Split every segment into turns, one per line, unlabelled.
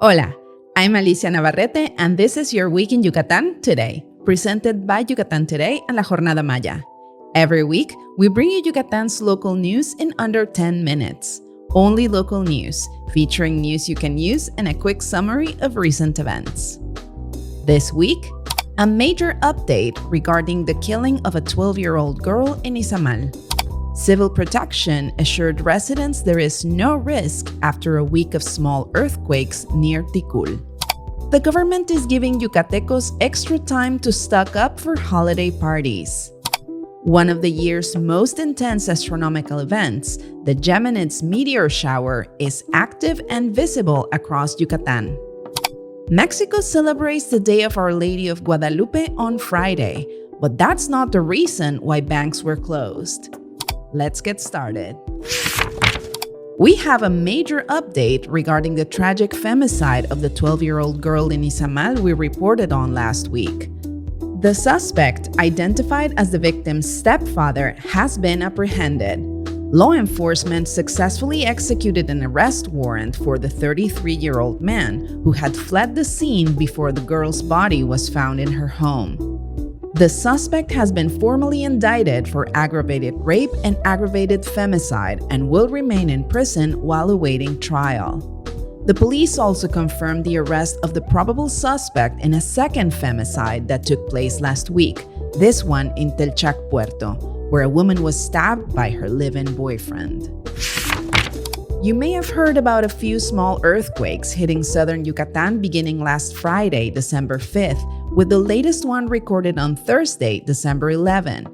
Hola, I'm Alicia Navarrete, and this is your Week in Yucatán Today, presented by Yucatán Today and La Jornada Maya. Every week, we bring you Yucatan's local news in under 10 minutes. Only local news, featuring news you can use and a quick summary of recent events. This week, a major update regarding the killing of a 12-year-old girl in Izamal. Civil protection assured residents there is no risk after a week of small earthquakes near Ticul. The government is giving Yucatecos extra time to stock up for holiday parties. One of the year's most intense astronomical events, the Geminids Meteor Shower, is active and visible across Yucatan. Mexico celebrates the Day of Our Lady of Guadalupe on Friday, but that's not the reason why banks were closed. Let's get started. We have a major update regarding the tragic femicide of the 12-year-old girl in Izamal we reported on last week. The suspect, identified as the victim's stepfather, has been apprehended. Law enforcement successfully executed an arrest warrant for the 33-year-old man who had fled the scene before the girl's body was found in her home. The suspect has been formally indicted for aggravated rape and aggravated femicide and will remain in prison while awaiting trial. The police also confirmed the arrest of the probable suspect in a second femicide that took place last week, this one in Telchac, Puerto, where a woman was stabbed by her live-in boyfriend. You may have heard about a few small earthquakes hitting southern Yucatan beginning last Friday, December 5th, with the latest one recorded on Thursday, December 11.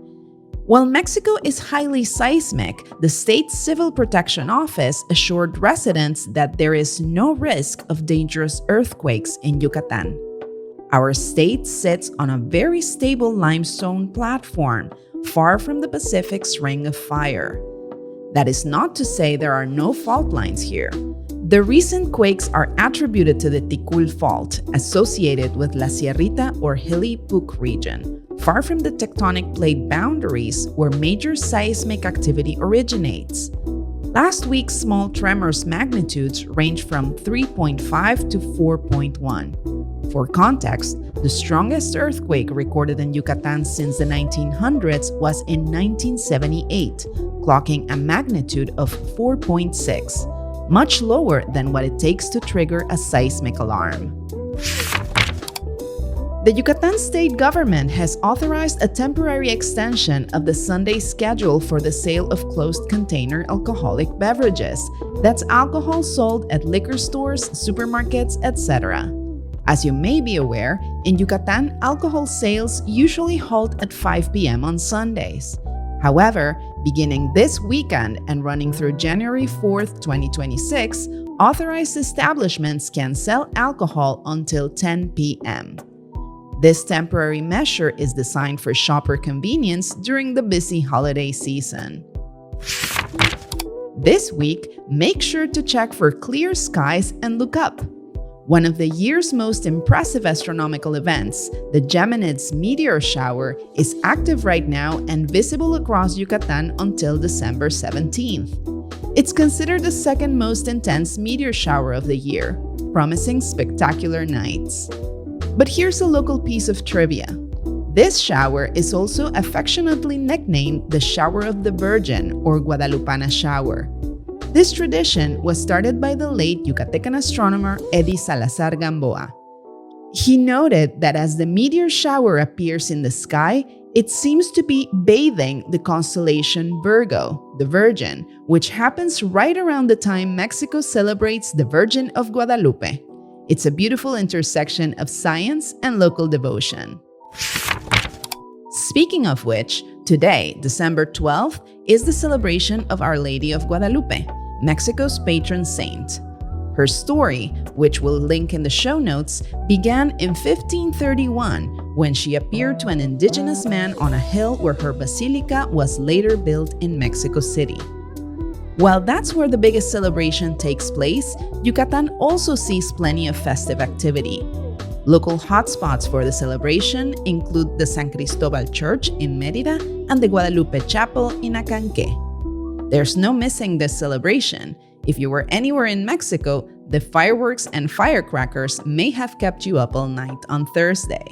While Mexico is highly seismic, the state's Civil Protection Office assured residents that there is no risk of dangerous earthquakes in Yucatan. Our state sits on a very stable limestone platform, far from the Pacific's Ring of Fire. That is not to say there are no fault lines here. The recent quakes are attributed to the Ticul fault, associated with La Sierrita or Hilly Puc region, far from the tectonic plate boundaries where major seismic activity originates. Last week's small tremors magnitudes range from 3.5 to 4.1. For context, the strongest earthquake recorded in Yucatan since the 1900s was in 1978, clocking a magnitude of 4.6, much lower than what it takes to trigger a seismic alarm. The Yucatan state government has authorized a temporary extension of the Sunday schedule for the sale of closed-container alcoholic beverages. That's alcohol sold at liquor stores, supermarkets, etc. As you may be aware, in Yucatan, alcohol sales usually halt at 5 p.m. on Sundays. However, beginning this weekend and running through January 4th, 2026, authorized establishments can sell alcohol until 10 p.m. This temporary measure is designed for shopper convenience during the busy holiday season. This week, make sure to check for clear skies and look up. One of the year's most impressive astronomical events, the Geminids Meteor Shower, is active right now and visible across Yucatan until December 17th. It's considered the second most intense meteor shower of the year, promising spectacular nights. But here's a local piece of trivia. This shower is also affectionately nicknamed the Shower of the Virgin or Guadalupana Shower. This tradition was started by the late Yucatecan astronomer Eddie Salazar Gamboa. He noted that as the meteor shower appears in the sky, it seems to be bathing the constellation Virgo, the Virgin, which happens right around the time Mexico celebrates the Virgin of Guadalupe. It's a beautiful intersection of science and local devotion. Speaking of which, today, December 12th, is the celebration of Our Lady of Guadalupe, Mexico's patron saint. Her story, which we'll link in the show notes, began in 1531 when she appeared to an indigenous man on a hill where her basilica was later built in Mexico City. While that's where the biggest celebration takes place, Yucatan also sees plenty of festive activity. Local hotspots for the celebration include the San Cristobal Church in Mérida and the Guadalupe Chapel in Acanque. There's no missing this celebration. If you were anywhere in Mexico, the fireworks and firecrackers may have kept you up all night on Thursday.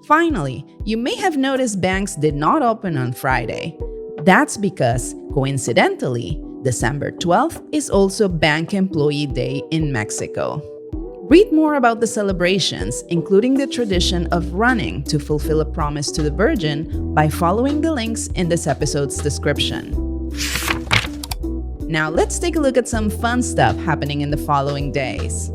Finally, you may have noticed banks did not open on Friday. That's because, coincidentally, December 12th is also Bank Employee Day in Mexico. Read more about the celebrations, including the tradition of running to fulfill a promise to the Virgin, by following the links in this episode's description. Now let's take a look at some fun stuff happening in the following days.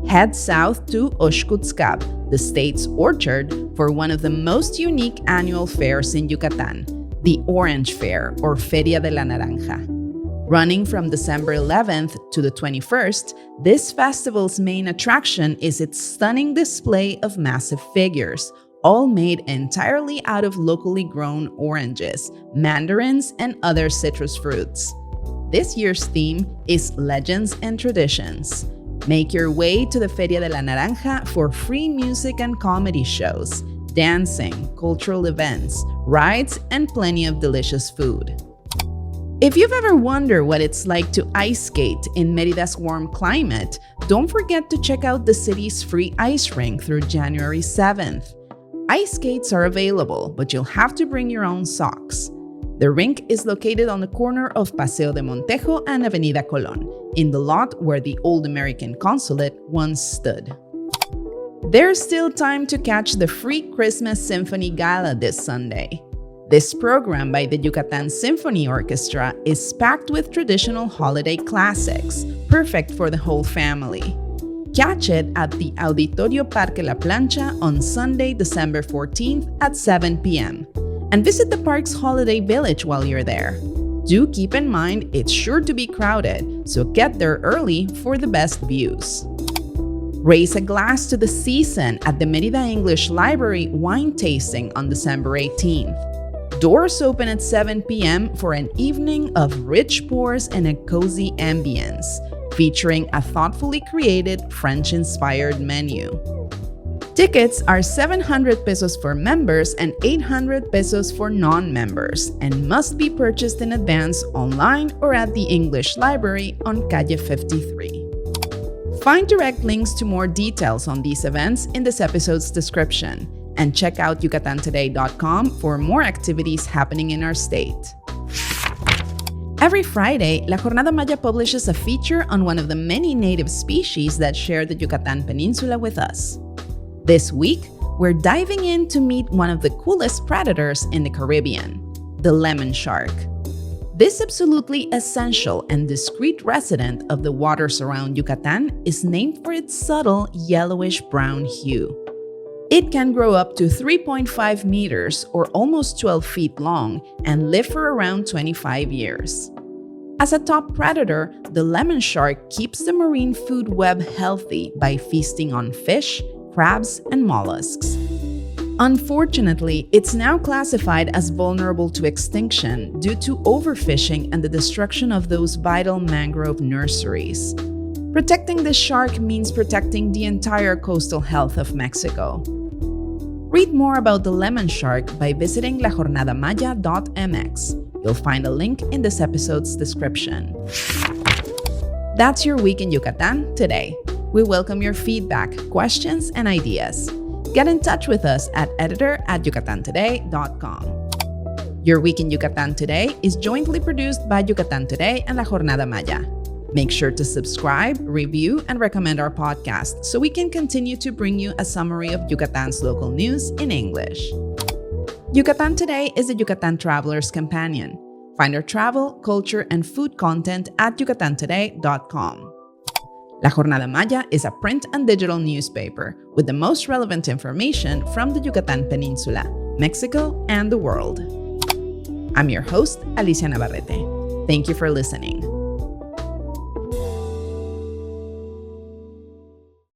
Head south to Oxcuzcab, the state's orchard, for one of the most unique annual fairs in Yucatan, the Orange Fair, or Feria de la Naranja. Running from December 11th to the 21st, this festival's main attraction is its stunning display of massive figures, all made entirely out of locally grown oranges, mandarins, and other citrus fruits. This year's theme is Legends and Traditions. Make your way to the Feria de la Naranja for free music and comedy shows, dancing, cultural events, rides, and plenty of delicious food. If you've ever wondered what it's like to ice skate in Mérida's warm climate, don't forget to check out the city's free ice-rink through January 7th. Ice skates are available, but you'll have to bring your own socks. The rink is located on the corner of Paseo de Montejo and Avenida Colón, in the lot where the old American consulate once stood. There's still time to catch the free Christmas Symphony Gala this Sunday. This program by the Yucatán Symphony Orchestra is packed with traditional holiday classics, perfect for the whole family. Catch it at the Auditorio Parque La Plancha on Sunday, December 14th at 7 p.m. And visit the park's holiday village while you're there. Do keep in mind it's sure to be crowded, so get there early for the best views. Raise a glass to the season at the Mérida English Library wine tasting on December 18th. Doors open at 7 p.m. for an evening of rich pours and a cozy ambience, featuring a thoughtfully created French-inspired menu. Tickets are 700 pesos for members and 800 pesos for non-members, and must be purchased in advance online or at the English Library on Calle 53. Find direct links to more details on these events in this episode's description, and check out yucatantoday.com for more activities happening in our state. Every Friday, La Jornada Maya publishes a feature on one of the many native species that share the Yucatan Peninsula with us. This week, we're diving in to meet one of the coolest predators in the Caribbean, the lemon shark. This absolutely essential and discreet resident of the waters around Yucatan is named for its subtle yellowish-brown hue. It can grow up to 3.5 meters or almost 12 feet long and live for around 25 years. As a top predator, the lemon shark keeps the marine food web healthy by feasting on fish, crabs, and mollusks. Unfortunately, it's now classified as vulnerable to extinction due to overfishing and the destruction of those vital mangrove nurseries. Protecting this shark means protecting the entire coastal health of Mexico. Read more about the lemon shark by visiting lajornadamaya.mx. You'll find a link in this episode's description. That's your week in Yucatan today. We welcome your feedback, questions, and ideas. Get in touch with us at editor@yucatantoday.com. Your Week in Yucatan Today is jointly produced by Yucatán Today and La Jornada Maya. Make sure to subscribe, review, and recommend our podcast so we can continue to bring you a summary of Yucatan's local news in English. Yucatán Today is the Yucatan Traveler's Companion. Find our travel, culture, and food content at yucatantoday.com. La Jornada Maya is a print and digital newspaper with the most relevant information from the Yucatan Peninsula, Mexico, and the world. I'm your host, Alicia Navarrete. Thank you for listening.